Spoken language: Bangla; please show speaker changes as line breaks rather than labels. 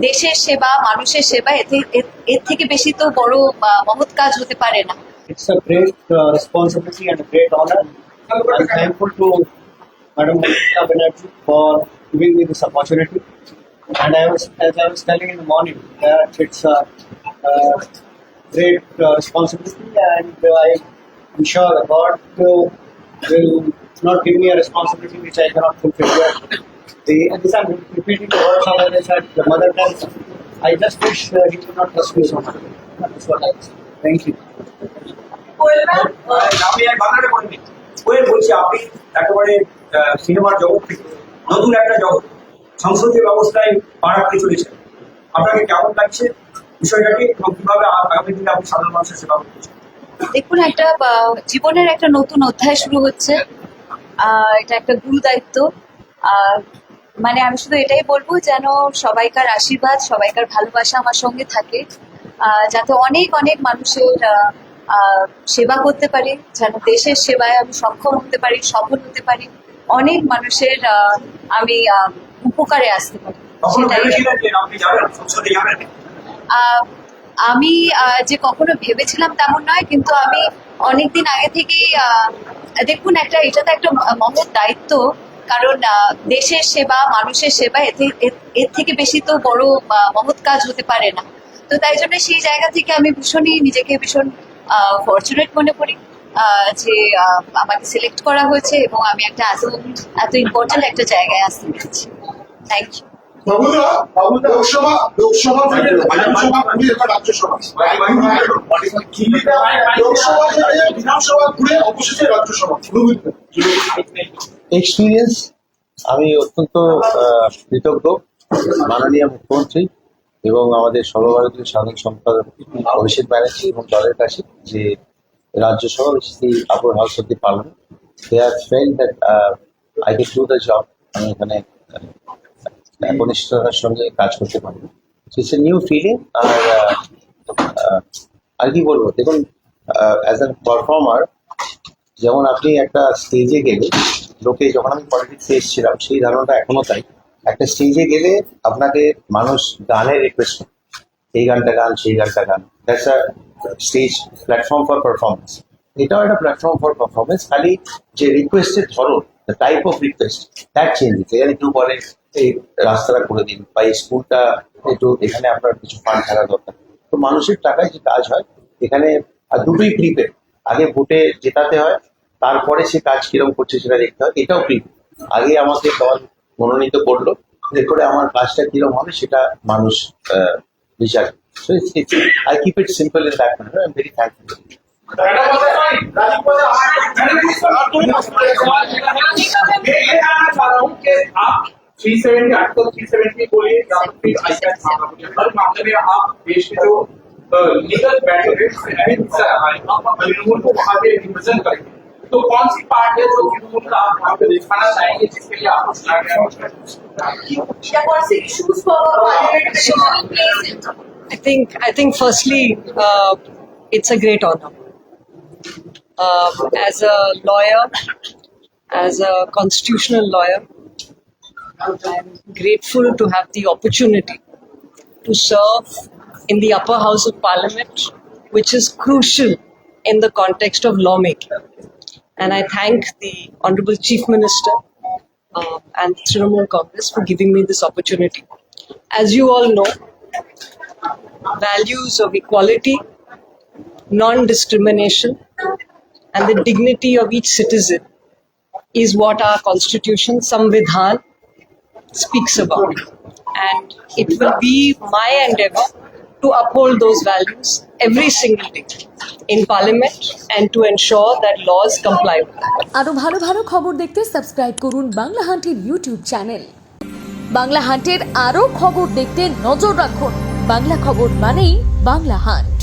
দেশের সেবা, মানুষের সেবা, এর থেকে বেশি তো বড় মহৎ কাজ হতে পারে না।
It's a great responsibility and a great honor. I'm thankful to Madam Mamata Banerjee for giving me this opportunity. And as I was telling in the morning, that it's a great responsibility, and I'm sure God will not give me a responsibility which I cannot fulfill. And this I'm repeating the words of the mother tongue. I just wish he would not trust me so much. That's what I say. Thank you.
আমি এক বাংলাটা করিনি ওই বলছি আপনি একেবারে সিনেমার জগৎ থেকে নতুন একটা জগৎ সংসদীয় ব্যবস্থায় পা রাখতে চলেছেন, আপনাকে কেমন লাগছে বিষয়টাকে এবং কিভাবে আগামী দিনে আপনি সাধারণ মানুষের সেবা করছেন?
দেখুন, একটা জীবনের একটা নতুন অধ্যায় শুরু হচ্ছে। এটা একটা গুরু দায়িত্ব। মানে আমি শুধু এটাই বলবো, যেন সবাইকার আশীর্বাদ, সবাইকার ভালোবাসা আমার সঙ্গে থাকে, যাতে অনেক অনেক মানুষের সেবা করতে পারি, যেন দেশের সেবায় আমি সক্ষম হতে পারি, সফল হতে পারি, অনেক মানুষের আমি উপকারে আসতে পারি। আমি যে কখনো ভেবেছিলাম তেমন নয়, কিন্তু আমি অনেকদিন আগে থেকেই দেখুন, এটা তো একটা মহৎ দায়িত্ব, কারণ দেশের সেবা, মানুষের সেবা, এর থেকে বেশি তো বড় মহৎ কাজ হতে পারে না। তো তাই জন্য সেই জায়গা থেকে আমি নিজেকে ভীষণ ফরচুনেট মনে করি যে আমাকে সিলেক্ট করা হয়েছে এবং আমি একটা এত ইম্পর্টেন্ট একটা জায়গায় আসতে পেরেছি। Thank you.
লোকসভা থেকে বিধানসভা ঘুরে এবার রাজ্যসভা, বিধানসভা ঘুরে অবশেষে রাজ্যসভা।
এক্সপিরিয়েন্স, আমি অত্যন্ত কৃতজ্ঞ মাননীয় মুখ্যমন্ত্রী এবং আমাদের সর্বভারতীয় সাধারণ সম্পাদক অভিষেক ব্যানার্জি এবং দলের কাছে, যে Rajya Sabha, upper house of the parliament, they have felt that I can do the job. আমি এখানে একনিষ্ঠতার সঙ্গে কাজ করতে পারি। It's a new feeling. আর কি বলবো, দেখুন, অ্যাজ এ পারফর্মার, যেমন আপনি একটা স্টেজে গেলে, লোকে, যখন আমি পলিটিক্সে এসেছিলাম সেই ধারণাটা এখনো তাই, একটা স্টেজে গেলে আপনাকে মানুষ গানের রিকোয়েস্ট করে, এই গানটা গান, সেই গানটা গান। That's a stage platform for performance. এটাও একটা প্ল্যাটফর্ম ফর পারফরমেন্স, খালি যে রিকোয়েস্টের ধরন, the type of request, that changes. এখানে কেউ বলে এই রাস্তাটা করে দিন, বা এই স্কুলটা একটু, এখানে আপনার কিছু ফান্ড থাকা দরকার। তো মানুষের টাকায় যে কাজ হয় এখানে, আর দুটোই প্রিপেড। আগে ভোটে জেতাতে হয়, তারপরে সে কাজ কিরকম করছে সেটা দেখতে হয়। এটাও প্রিপেড। আগে আমাকে দল মনোনীত করলো, এরপরে আমার কাজটা কিরকম হবে সেটা মানুষ বিচার। So I keep it simple in that manner. I am very thankful.
आप 370 आर्टिकल 370 बोलिए या फिर आईपैड हर मामले में आप देश के जो लीगल बैटल है आप तृणमूल को वहां पे रिप्रेजेंट करेंगे, तो कौन सी पार्ट है जो तृणमूल का आप वहां पे दिखाना चाहेंगे जिसके लिए आपको चुना गया है?
कौन से इश्यूज को
I think firstly, it's a great honor. As a lawyer, as a constitutional lawyer, I'm grateful to have the opportunity to serve in the upper house of parliament, which is crucial in the context of lawmaking. And I thank the Honorable Chief Minister and Trinamool Congress for giving me this opportunity. As you all know, values of equality, non-discrimination, and the dignity of each citizen is what our constitution, Samvidhan, speaks about. And it will be my endeavor to uphold those values every single day in Parliament and to ensure that laws comply with them.
আরো ভালো ভালো খবর দেখতে সাবস্ক্রাইব করুন বাংলা হান্টের ইউটিউব চ্যানেল। বাংলা হান্টের আরো খবর দেখতে নজর রাখুন। বাংলা খবর মানেই বাংলা হান্ট।